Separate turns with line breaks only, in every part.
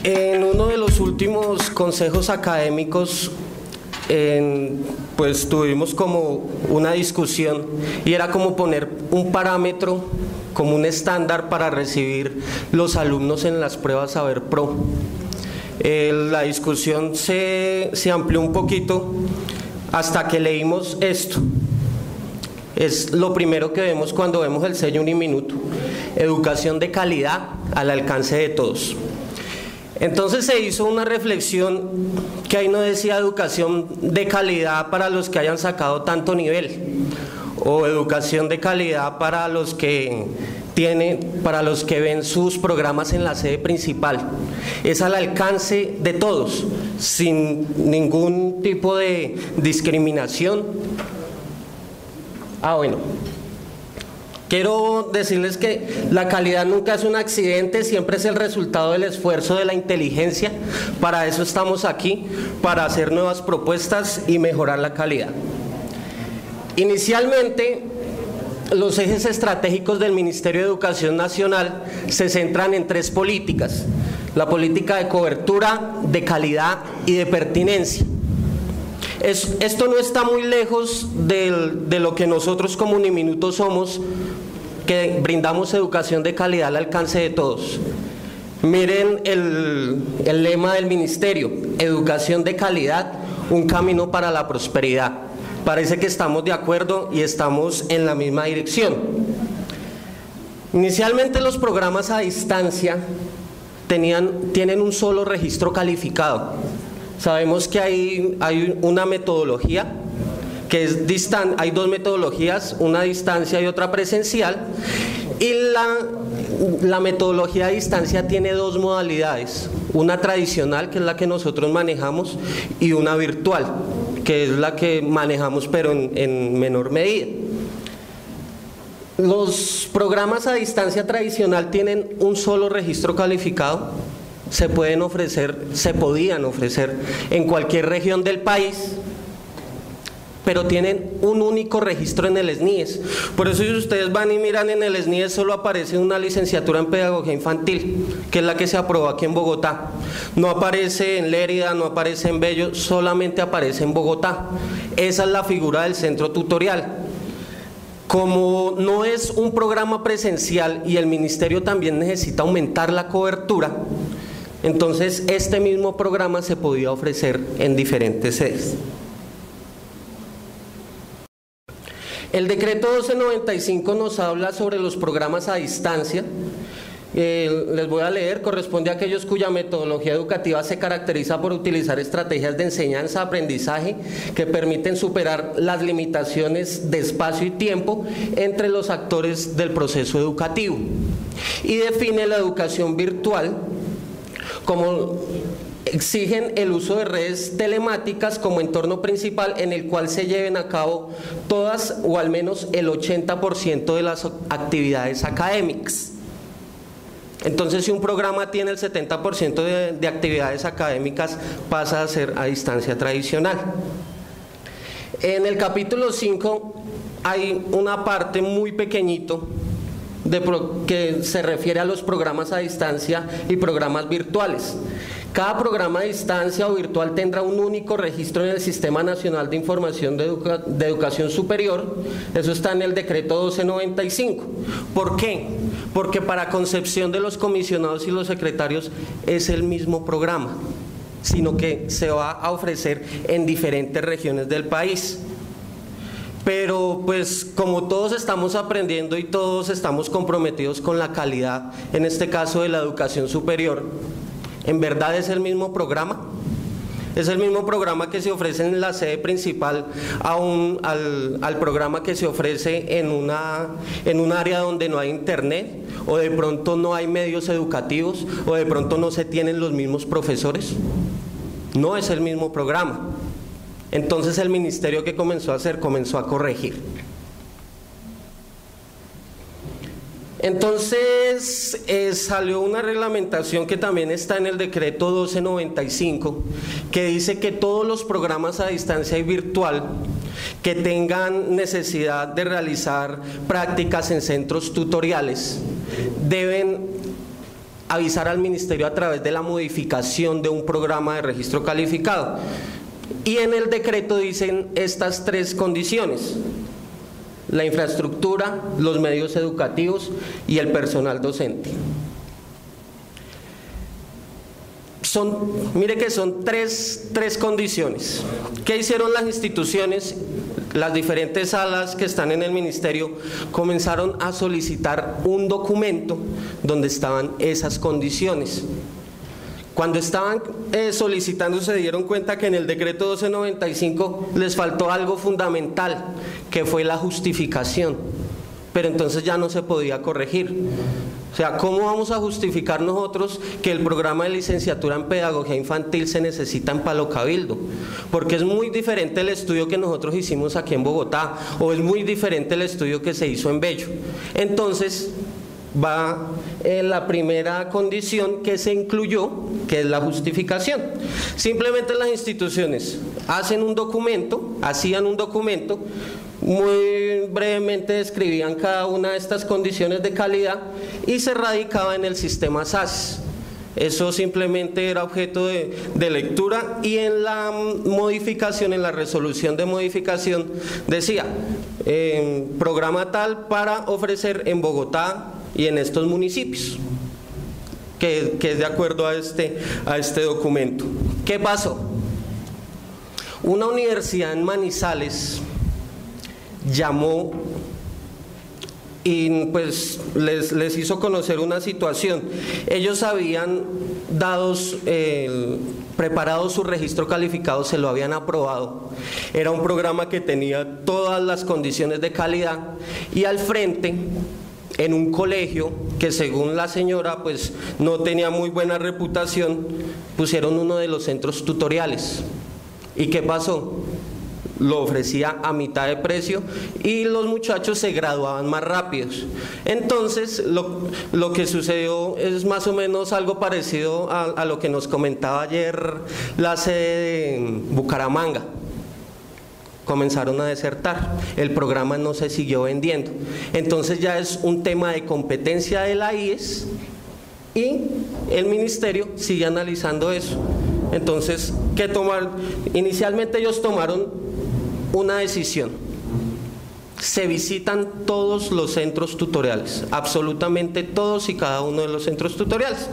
En uno de los últimos consejos académicos, pues tuvimos como una discusión y era como poner un parámetro, como un estándar para recibir los alumnos en las pruebas Saber Pro. La discusión se amplió un poquito hasta que leímos esto. Es lo primero que vemos cuando vemos el sello Uniminuto: educación de calidad al alcance de todos. Entonces se hizo una reflexión que ahí no decía educación de calidad para los que hayan sacado tanto nivel, o educación de calidad para los que ven sus programas en la sede principal. Es al alcance de todos, sin ningún tipo de discriminación. Bueno, quiero decirles que la calidad nunca es un accidente, siempre es el resultado del esfuerzo de la inteligencia. Para eso estamos aquí, para hacer nuevas propuestas y mejorar la calidad. Inicialmente, los ejes estratégicos del Ministerio de Educación Nacional se centran en 3 políticas: la política de cobertura, de calidad y de pertinencia. Esto no está muy lejos de lo que nosotros como Uniminuto somos, que brindamos educación de calidad al alcance de todos. Miren el lema del ministerio: educación de calidad, un camino para la prosperidad. Parece que estamos de acuerdo y estamos en la misma dirección. Inicialmente los programas a distancia tienen un solo registro calificado. Sabemos que hay una metodología que es hay 2 metodologías, una a distancia y otra presencial, y la metodología a distancia tiene 2 modalidades: una tradicional, que es la que nosotros manejamos, y una virtual, que es la que manejamos pero en menor medida. Los programas a distancia tradicional tienen un solo registro calificado. Se podían ofrecer en cualquier región del país, pero tienen un único registro en el SNIES. Por eso, si ustedes van y miran en el SNIES, solo aparece una licenciatura en pedagogía infantil, que es la que se aprobó aquí en Bogotá. No aparece en Lérida, no aparece en Bello, solamente aparece en Bogotá. Esa es la figura del centro tutorial. Como no es un programa presencial y el ministerio también necesita aumentar la cobertura, entonces este mismo programa se podía ofrecer en diferentes sedes. El decreto 1295 nos habla sobre los programas a distancia. Les voy a leer: corresponde a aquellos cuya metodología educativa se caracteriza por utilizar estrategias de enseñanza, aprendizaje que permiten superar las limitaciones de espacio y tiempo entre los actores del proceso educativo, y define la educación virtual como exigen el uso de redes telemáticas como entorno principal en el cual se lleven a cabo todas o al menos el 80% de las actividades académicas. Entonces, si un programa tiene el 70% de actividades académicas, pasa a ser a distancia tradicional. En el capítulo 5 hay una parte muy pequeñito que se refiere a los programas a distancia y programas virtuales. Cada programa a distancia o virtual tendrá un único registro en el Sistema Nacional de Información de Educación Superior. Eso está en el decreto 1295. ¿Por qué? Porque para concepción de los comisionados y los secretarios es el mismo programa, sino que se va a ofrecer en diferentes regiones del país. Pero pues como todos estamos aprendiendo y todos estamos comprometidos con la calidad, en este caso de la educación superior, ¿en verdad es el mismo programa? Es el mismo programa que se ofrece en la sede principal al programa que se ofrece en un área donde no hay internet, o de pronto no hay medios educativos, o de pronto no se tienen los mismos profesores. No es el mismo programa. Entonces el ministerio, ¿qué comenzó a hacer? Comenzó a corregir. Entonces salió una reglamentación que también está en el decreto 1295, que dice que todos los programas a distancia y virtual que tengan necesidad de realizar prácticas en centros tutoriales deben avisar al ministerio a través de la modificación de un programa de registro calificado. Y en el decreto dicen estas 3 condiciones: la infraestructura, los medios educativos y el personal docente. Mire que son tres condiciones. ¿Qué hicieron las instituciones? Las diferentes salas que están en el ministerio comenzaron a solicitar un documento donde estaban esas condiciones. Cuando estaban solicitando, se dieron cuenta que en el decreto 1295 les faltó algo fundamental, que fue la justificación, pero entonces ya no se podía corregir. O sea, ¿cómo vamos a justificar nosotros que el programa de licenciatura en pedagogía infantil se necesita en Palo Cabildo? Porque es muy diferente el estudio que nosotros hicimos aquí en Bogotá, o es muy diferente el estudio que se hizo en Bello. Entonces va la primera condición que se incluyó, que es la justificación. Simplemente las instituciones hacían un documento, muy brevemente describían cada una de estas condiciones de calidad y se radicaba en el sistema SAS. Eso simplemente era objeto de lectura, y en la modificación, en la resolución de modificación, decía programa tal para ofrecer en Bogotá y en estos municipios, que es de acuerdo a este documento. ¿Qué pasó? Una universidad en Manizales llamó y pues les hizo conocer una situación. Ellos habían preparado su registro calificado, se lo habían aprobado. Era un programa que tenía todas las condiciones de calidad, y al frente, en un colegio que según la señora pues no tenía muy buena reputación, pusieron uno de los centros tutoriales. ¿Y qué pasó? Lo ofrecía a mitad de precio y los muchachos se graduaban más rápidos. Entonces lo que sucedió es más o menos algo parecido a lo que nos comentaba ayer la sede de Bucaramanga. Comenzaron a desertar, el programa no se siguió vendiendo. Entonces ya es un tema de competencia de la IES, y el ministerio sigue analizando eso. Entonces, ¿qué tomaron? Inicialmente ellos tomaron una decisión: se visitan todos los centros tutoriales, absolutamente todos y cada uno de los centros tutoriales.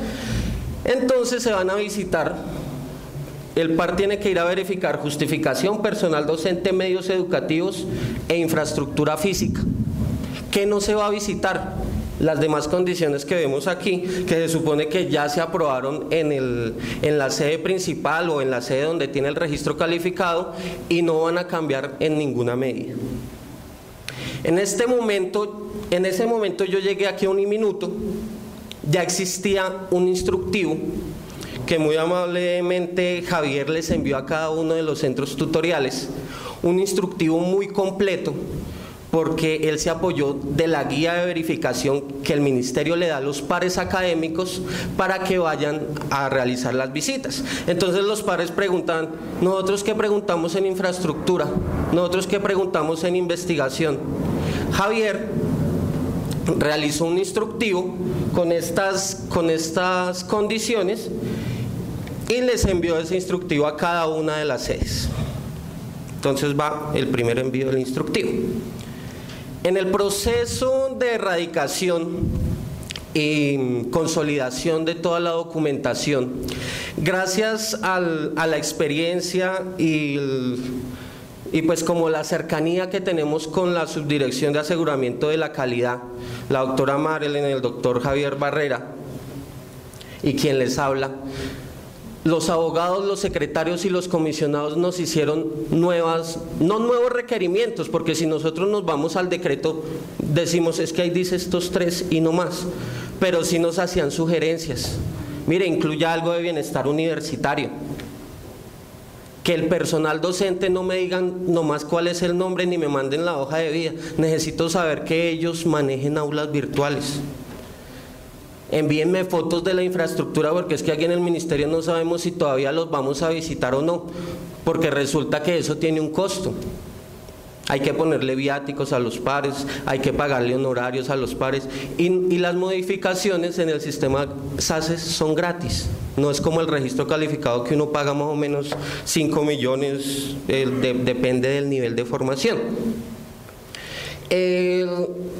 Entonces se van a visitar, el par tiene que ir a verificar justificación, personal docente, medios educativos e infraestructura física. ¿Qué no se va a visitar? Las demás condiciones que vemos aquí, que se supone que ya se aprobaron en la sede principal o en la sede donde tiene el registro calificado, y no van a cambiar en ninguna medida. En ese momento yo llegué aquí a Uniminuto, ya existía un instructivo que muy amablemente Javier les envió a cada uno de los centros tutoriales, un instructivo muy completo, porque él se apoyó de la guía de verificación que el ministerio le da a los pares académicos para que vayan a realizar las visitas. Entonces los pares preguntan: ¿nosotros qué preguntamos en infraestructura? ¿Nosotros qué preguntamos en investigación? Javier realizó un instructivo con estas condiciones y les envió ese instructivo a cada una de las sedes. Entonces va el primer envío del instructivo. En el proceso de erradicación y consolidación de toda la documentación, gracias a la experiencia y pues como la cercanía que tenemos con la Subdirección de Aseguramiento de la Calidad, la doctora Marilyn, el doctor Javier Barrera y quien les habla, los abogados, los secretarios y los comisionados nos hicieron no nuevos requerimientos, porque si nosotros nos vamos al decreto decimos es que ahí dice estos 3 y no más, pero sí nos hacían sugerencias. Mire, incluya algo de bienestar universitario, que el personal docente no me digan nomás cuál es el nombre ni me manden la hoja de vida, necesito saber que ellos manejen aulas virtuales. Envíenme fotos de la infraestructura, porque es que aquí en el ministerio no sabemos si todavía los vamos a visitar o no, porque resulta que eso tiene un costo. Hay que ponerle viáticos a los pares, hay que pagarle honorarios a los pares y las modificaciones en el sistema SACES son gratis. No es como el registro calificado que uno paga más o menos 5 millones, depende del nivel de formación.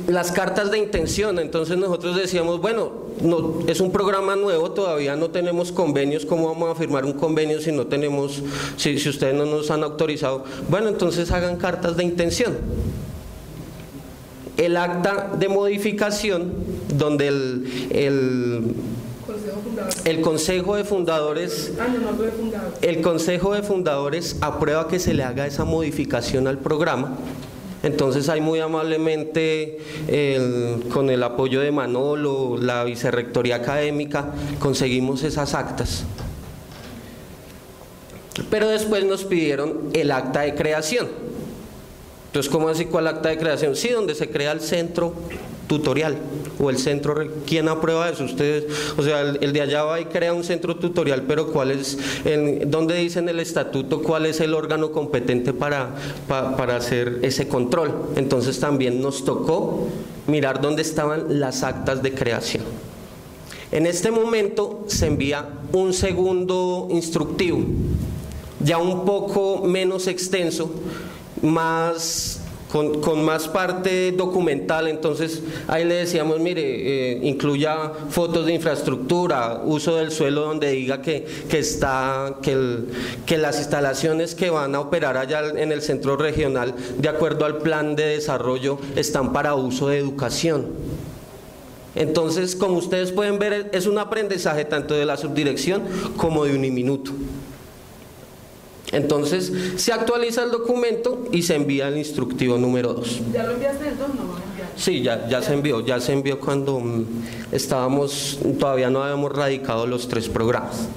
Las cartas de intención, entonces nosotros decíamos, bueno, no, es un programa nuevo, todavía no tenemos convenios, ¿cómo vamos a firmar un convenio si no tenemos, si ustedes no nos han autorizado? Bueno, entonces hagan cartas de intención. El acta de modificación, donde el Consejo de Fundadores aprueba que se le haga esa modificación al programa. Entonces ahí muy amablemente, con el apoyo de Manolo, la Vicerrectoría Académica, conseguimos esas actas. Pero después nos pidieron el acta de creación. Entonces, ¿cómo así cuál acta de creación? Sí, donde se crea el centro tutorial o el centro. ¿Quién aprueba eso? Ustedes, o sea, el de allá va y crea un centro tutorial, pero ¿cuál es, dónde dice en el estatuto cuál es el órgano competente para hacer ese control? Entonces también nos tocó mirar dónde estaban las actas de creación. En este momento se envía un segundo instructivo, ya un poco menos extenso, con más parte documental. Entonces ahí le decíamos, mire, incluya fotos de infraestructura, uso del suelo donde diga que las instalaciones que van a operar allá en el centro regional, de acuerdo al plan de desarrollo, están para uso de educación. Entonces, como ustedes pueden ver, es un aprendizaje tanto de la subdirección como de Uniminuto. Entonces se actualiza el documento y se envía el instructivo número 2.
¿Ya lo enviaste el 2? No lo enviaste.
Sí, ya se envió cuando todavía no habíamos radicado los 3 programas.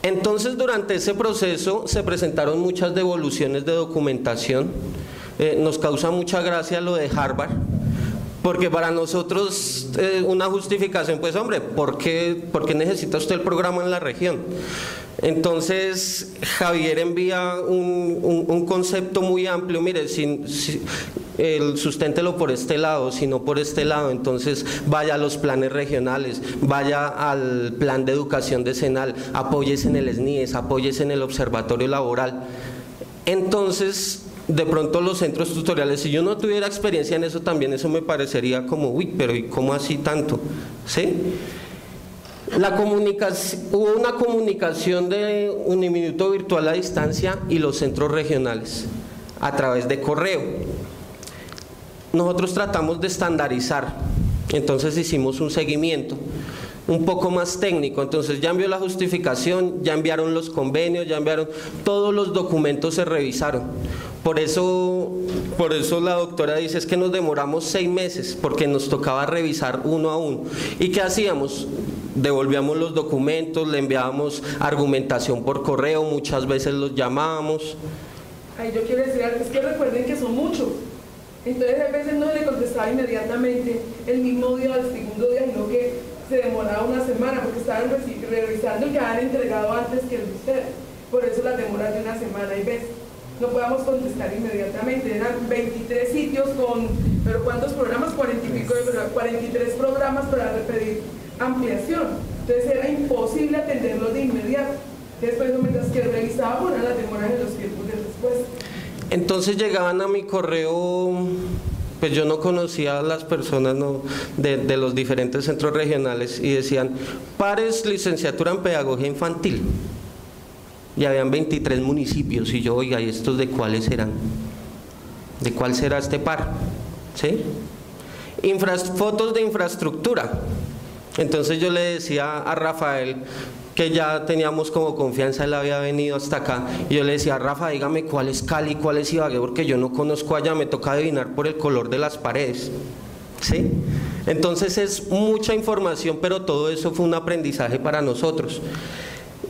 Entonces durante ese proceso se presentaron muchas devoluciones de documentación. Nos causa mucha gracia lo de Harvard, porque para nosotros una justificación, pues hombre, ¿por qué necesita usted el programa en la región? Entonces Javier envía un concepto muy amplio, mire, susténtelo por este lado, si no por este lado, entonces vaya a los planes regionales, vaya al plan de educación decenal, apóyese en el SNIES, apóyese en el observatorio laboral. Entonces, de pronto los centros tutoriales, si yo no tuviera experiencia en eso, también eso me parecería como, uy, pero ¿y cómo así tanto? ¿Sí? Hubo una comunicación de Uniminuto virtual a distancia y los centros regionales a través de correo. Nosotros tratamos de estandarizar, entonces hicimos un seguimiento un poco más técnico. Entonces ya envió la justificación, ya enviaron los convenios, ya enviaron, todos los documentos se revisaron. Por eso la doctora dice, es que nos demoramos 6 meses porque nos tocaba revisar uno a uno. ¿Y qué hacíamos? Devolvíamos los documentos, le enviábamos argumentación por correo, muchas veces los llamábamos.
Ay, yo quiero decir algo, es que recuerden que son muchos. Entonces a veces no le contestaba inmediatamente el mismo día o el segundo día, sino que se demoraba una semana porque estaban revisando el que habían entregado antes que el de ustedes. Por eso las demoras de una semana y veces. No podamos contestar inmediatamente, eran 23 sitios pero ¿cuántos programas? 40 y pico, 43 programas para pedir ampliación. Entonces era imposible atenderlos de inmediato. Después, mientras que revisábamos, eran las demoras en los tiempos de respuesta.
Entonces llegaban a mi correo, pues yo no conocía a las personas de los diferentes centros regionales y decían, pares licenciatura en pedagogía infantil. Y habían 23 municipios y yo, oiga, ¿y estos de cuáles serán? ¿De cuál será este par? ¿Sí? Fotos de infraestructura. Entonces yo le decía a Rafael, que ya teníamos como confianza, él había venido hasta acá, y yo le decía, Rafa, dígame cuál es Cali, cuál es Ibagué, porque yo no conozco allá, me toca adivinar por el color de las paredes. ¿Sí? Entonces es mucha información, pero todo eso fue un aprendizaje para nosotros.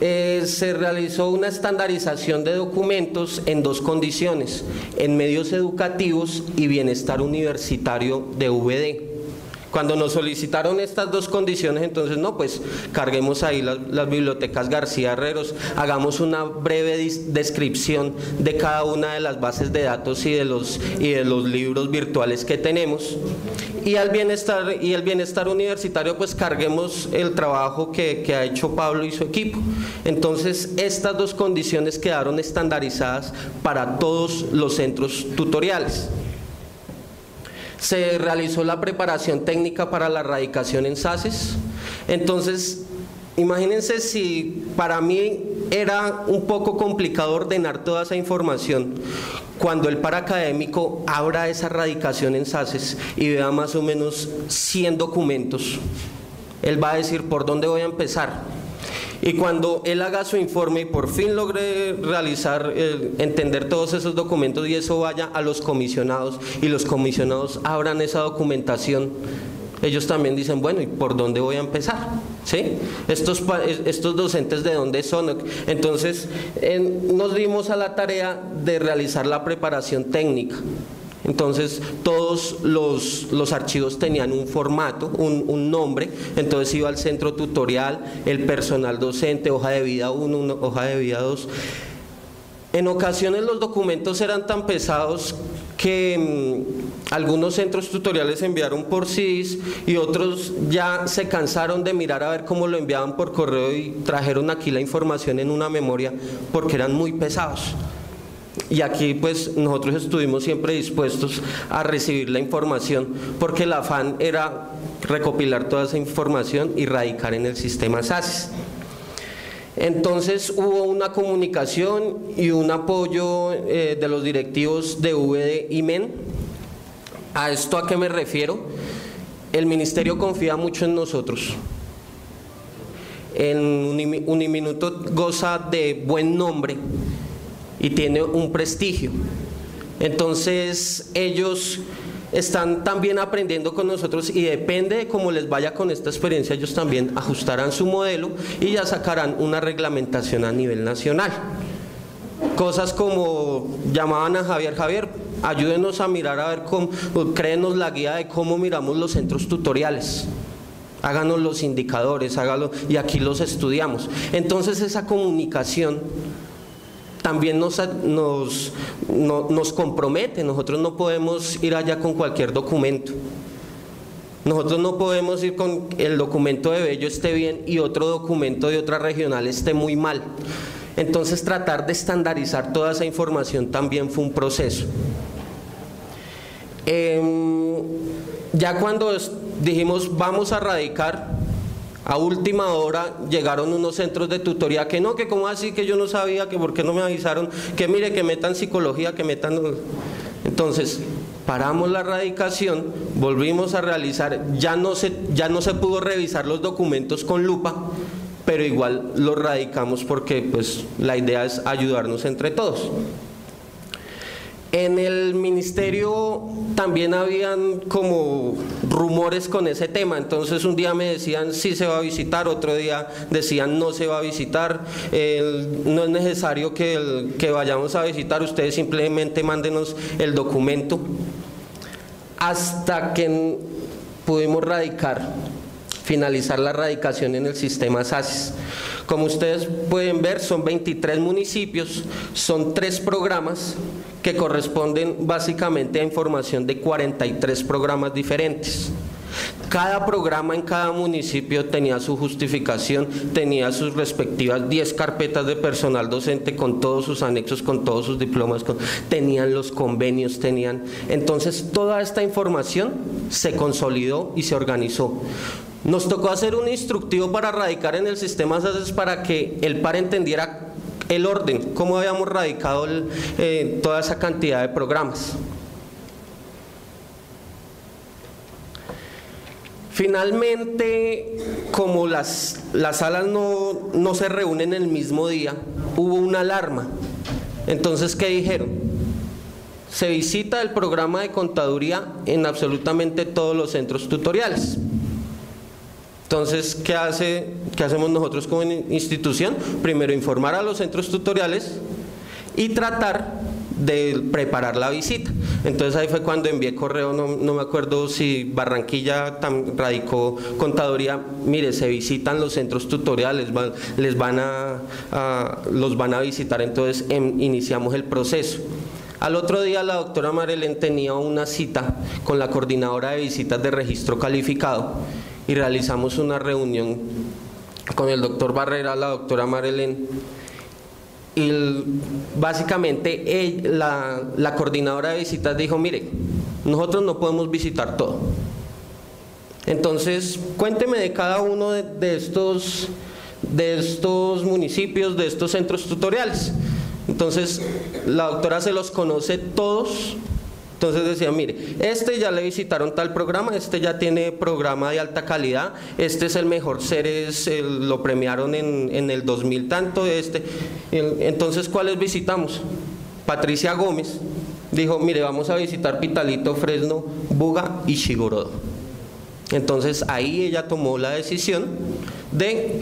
Se realizó una estandarización de documentos en 2 condiciones, en medios educativos y bienestar universitario de VD. Cuando nos solicitaron estas dos condiciones, entonces no, pues carguemos ahí las bibliotecas García Herreros, hagamos una breve descripción de cada una de las bases de datos y de los libros virtuales que tenemos. Y el bienestar universitario, pues carguemos el trabajo que ha hecho Pablo y su equipo. Entonces, estas dos condiciones quedaron estandarizadas para todos los centros tutoriales. Se realizó la preparación técnica para la radicación en SACES. Entonces, imagínense si para mí era un poco complicado ordenar toda esa información, cuando el paraacadémico abra esa radicación en SACES y vea más o menos 100 documentos, él va a decir por dónde voy a empezar. Y cuando él haga su informe y por fin logre entender todos esos documentos y eso vaya a los comisionados y los comisionados abran esa documentación, ellos también dicen, bueno, ¿y por dónde voy a empezar? ¿Sí? Estos docentes, ¿de dónde son? Entonces, nos dimos a la tarea de realizar la preparación técnica. Entonces todos los archivos tenían un formato, un nombre, entonces iba al centro tutorial, el personal docente, hoja de vida 1, hoja de vida 2. En ocasiones los documentos eran tan pesados que algunos centros tutoriales enviaron por CIS y otros ya se cansaron de mirar a ver cómo lo enviaban por correo y trajeron aquí la información en una memoria porque eran muy pesados. Y aquí pues nosotros estuvimos siempre dispuestos a recibir la información porque el afán era recopilar toda esa información y radicar en el sistema SACES. Entonces hubo una comunicación y un apoyo de los directivos de VD y MEN. ¿A esto a qué me refiero? El ministerio confía mucho en nosotros. Uniminuto goza de buen nombre y tiene un prestigio. Entonces ellos están también aprendiendo con nosotros y depende de cómo les vaya con esta experiencia, ellos también ajustarán su modelo y ya sacarán una reglamentación a nivel nacional. Cosas como llamaban a Javier, ayúdenos a mirar a ver cómo, créenos la guía de cómo miramos los centros tutoriales. Háganos los indicadores, hágalo, y aquí los estudiamos. Entonces esa comunicación también nos compromete. Nosotros no podemos ir allá con cualquier documento. Nosotros no podemos ir con el documento de Bello esté bien y otro documento de otra regional esté muy mal. Entonces tratar de estandarizar toda esa información también fue un proceso. Ya cuando dijimos vamos a radicar, a última hora llegaron unos centros de tutoría que no, que cómo así, que yo no sabía, que por qué no me avisaron, que mire, que metan psicología, que metan... Entonces paramos la radicación, volvimos a realizar, ya no se pudo revisar los documentos con lupa, pero igual los radicamos porque pues la idea es ayudarnos entre todos. En el ministerio también habían como rumores con ese tema, entonces un día me decían sí se va a visitar, otro día decían no se va a visitar, no es necesario que vayamos a visitar, ustedes simplemente mándenos el documento, hasta que pudimos finalizar la radicación en el sistema SACES. Como ustedes pueden ver, son 23 municipios, son 3 programas que corresponden básicamente a información de 43 programas diferentes. Cada programa en cada municipio tenía su justificación, tenía sus respectivas 10 carpetas de personal docente con todos sus anexos, con todos sus diplomas, tenían los convenios, entonces toda esta información se consolidó y se organizó. Nos tocó hacer un instructivo para radicar en el sistema SACES para que el par entendiera el orden, cómo habíamos radicado toda esa cantidad de programas. Finalmente, como las salas no se reúnen el mismo día, hubo una alarma. Entonces, ¿qué dijeron? Se visita el programa de contaduría en absolutamente todos los centros tutoriales. Entonces, ¿qué hacemos nosotros como institución? Primero, informar a los centros tutoriales y tratar de preparar la visita. Entonces ahí fue cuando envié correo, no me acuerdo si Barranquilla radicó contaduría, mire, se visitan los centros tutoriales, los van a visitar, entonces iniciamos el proceso. Al otro día la doctora Marilén tenía una cita con la coordinadora de visitas de registro calificado y realizamos una reunión con el doctor Barrera, la doctora Marilén, y básicamente la coordinadora de visitas dijo, mire, nosotros no podemos visitar todo, entonces cuénteme de cada uno de estos municipios, de estos centros tutoriales. Entonces la doctora se los conoce todos. Entonces decía, mire, este ya le visitaron tal programa, este ya tiene programa de alta calidad, este es el mejor Ceres, lo premiaron en el 2000 tanto, entonces ¿cuáles visitamos? Patricia Gómez dijo, mire, vamos a visitar Pitalito, Fresno, Buga y Shigorodo. Entonces ahí ella tomó la decisión de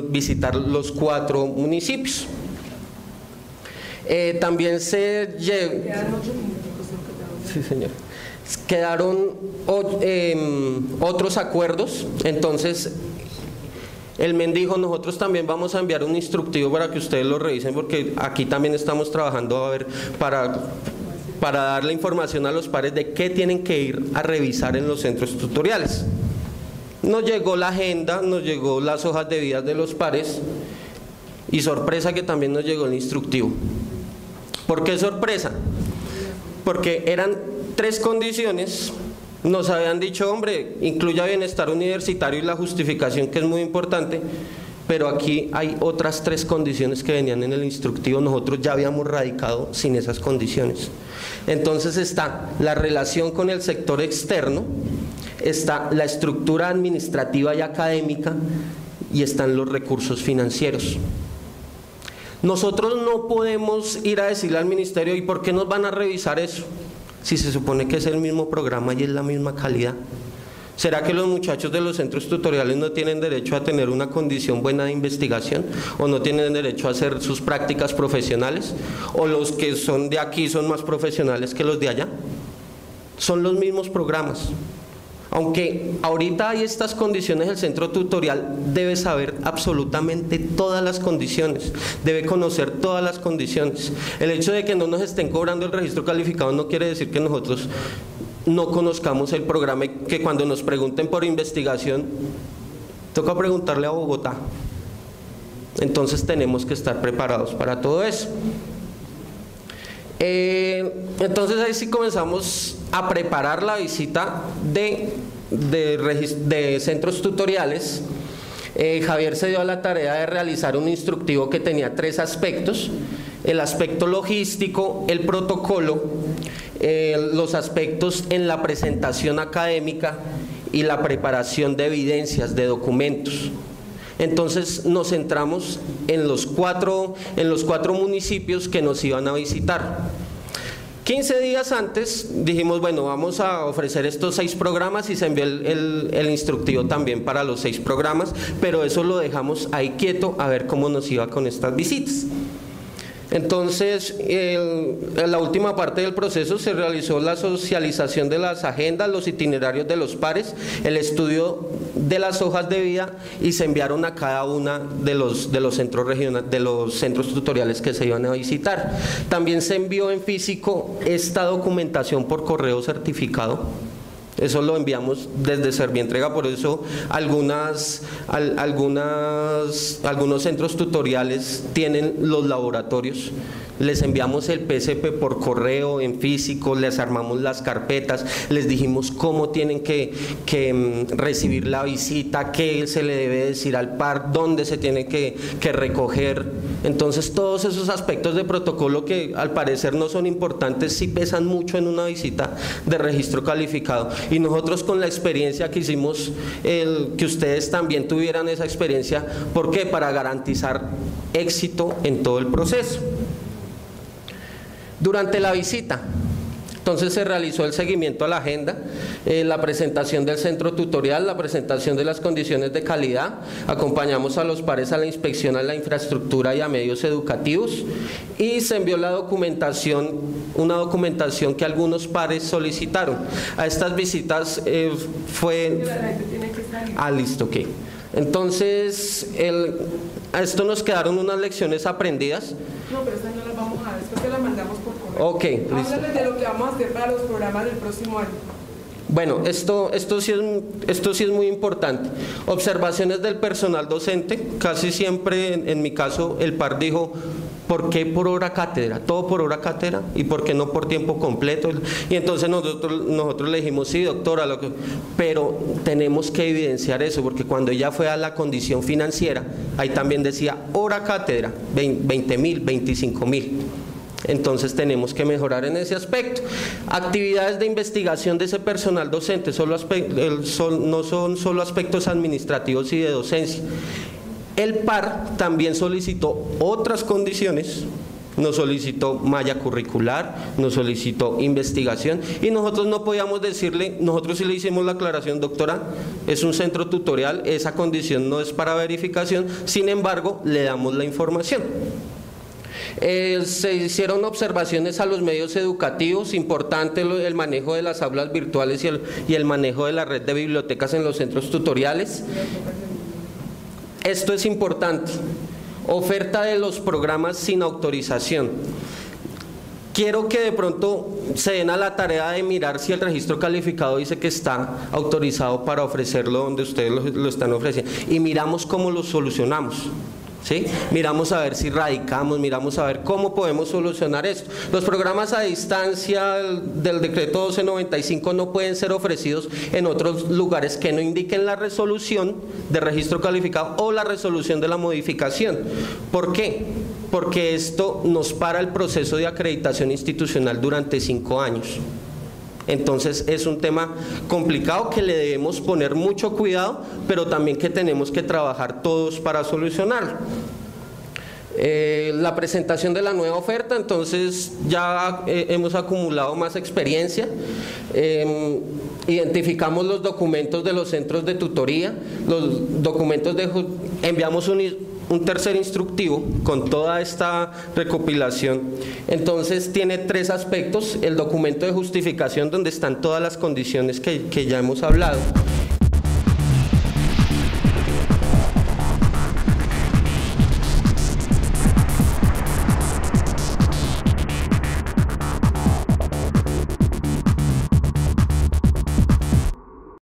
visitar los 4 municipios. También se sí, señor. Quedaron otros acuerdos, entonces el MEN dijo, nosotros también vamos a enviar un instructivo para que ustedes lo revisen, porque aquí también estamos trabajando a ver para darle información a los pares de qué tienen que ir a revisar en los centros tutoriales. Nos llegó la agenda, nos llegó las hojas de vida de los pares y sorpresa que también nos llegó el instructivo. ¿Por qué sorpresa? Porque eran 3 condiciones, nos habían dicho, hombre, incluya bienestar universitario y la justificación, que es muy importante, pero aquí hay otras 3 condiciones que venían en el instructivo, nosotros ya habíamos radicado sin esas condiciones. Entonces está la relación con el sector externo, está la estructura administrativa y académica y están los recursos financieros. Nosotros no podemos ir a decirle al ministerio, ¿y por qué nos van a revisar eso? Si se supone que es el mismo programa y es la misma calidad. ¿Será que los muchachos de los centros tutoriales no tienen derecho a tener una condición buena de investigación? ¿O no tienen derecho a hacer sus prácticas profesionales? ¿O los que son de aquí son más profesionales que los de allá? Son los mismos programas. Aunque ahorita hay estas condiciones, el centro tutorial debe saber absolutamente todas las condiciones, debe conocer todas las condiciones. El hecho de que no nos estén cobrando el registro calificado no quiere decir que nosotros no conozcamos el programa y que cuando nos pregunten por investigación, toca preguntarle a Bogotá. Entonces tenemos que estar preparados para todo eso. Entonces ahí sí comenzamos a preparar la visita de centros tutoriales. Javier se dio a la tarea de realizar un instructivo que tenía 3 aspectos: el aspecto logístico, el protocolo, los aspectos en la presentación académica y la preparación de evidencias, de documentos. Entonces nos centramos en los cuatro municipios que nos iban a visitar. 15 días antes dijimos, bueno, vamos a ofrecer estos 6 programas y se envió el instructivo también para los 6 programas, pero eso lo dejamos ahí quieto a ver cómo nos iba con estas visitas. Entonces, en la última parte del proceso se realizó la socialización de las agendas, los itinerarios de los pares, el estudio de las hojas de vida y se enviaron a cada una de los centros regionales, de los centros tutoriales que se iban a visitar. También se envió en físico esta documentación por correo certificado. Eso lo enviamos desde Servientrega, por eso algunos centros tutoriales tienen los laboratorios. Les enviamos el PSP por correo, en físico, les armamos las carpetas, les dijimos cómo tienen que recibir la visita, qué se le debe decir al par, dónde se tiene que recoger. Entonces todos esos aspectos de protocolo que al parecer no son importantes, sí pesan mucho en una visita de registro calificado. Y nosotros con la experiencia que hicimos, que ustedes también tuvieran esa experiencia, ¿por qué? Para garantizar éxito en todo el proceso. Durante la visita, Entonces se realizó el seguimiento a la agenda, la presentación del centro tutorial, la presentación de las condiciones de calidad, acompañamos a los pares a la inspección a la infraestructura y a medios educativos y se envió la documentación, una documentación que algunos pares solicitaron. A estas visitas fue... listo, ok. Entonces, a esto nos quedaron unas lecciones aprendidas.
No, pero estas no las vamos a ver, después te las mandamos por correo.
Ok, listo.
Háblales de lo que vamos a hacer para los programas del próximo año.
Bueno, esto sí es muy importante. Observaciones del personal docente, casi siempre en mi caso el par dijo, ¿por qué por hora cátedra? Todo por hora cátedra y ¿por qué no por tiempo completo? Y entonces nosotros le dijimos, sí doctora, pero tenemos que evidenciar eso porque cuando ella fue a la condición financiera, ahí también decía hora cátedra, 20.000, 25.000. Entonces tenemos que mejorar en ese aspecto. Actividades de investigación de ese personal docente no son solo aspectos administrativos y de docencia. El par también solicitó otras condiciones, nos solicitó malla curricular, nos solicitó investigación y nosotros no podíamos decirle, nosotros sí le hicimos la aclaración, doctora, es un centro tutorial, esa condición no es para verificación, sin embargo le damos la información. Se hicieron observaciones a los medios educativos, importante el manejo de las aulas virtuales y el manejo de la red de bibliotecas en los centros tutoriales. Esto es importante, oferta de los programas sin autorización. Quiero que de pronto se den a la tarea de mirar si el registro calificado dice que está autorizado para ofrecerlo donde ustedes lo están ofreciendo y miramos cómo lo solucionamos. ¿Sí? Miramos a ver si radicamos, miramos a ver cómo podemos solucionar esto. Los programas a distancia del decreto 1295 no pueden ser ofrecidos en otros lugares que no indiquen la resolución de registro calificado o la resolución de la modificación. ¿Por qué? Porque esto nos para el proceso de acreditación institucional durante 5 años. Entonces es un tema complicado que le debemos poner mucho cuidado, pero también que tenemos que trabajar todos para solucionarlo. La presentación de la nueva oferta, entonces ya hemos acumulado más experiencia, identificamos los documentos de los centros de tutoría, los documentos enviamos un tercer instructivo con toda esta recopilación. Entonces tiene 3 aspectos: el documento de justificación donde están todas las condiciones que ya hemos hablado,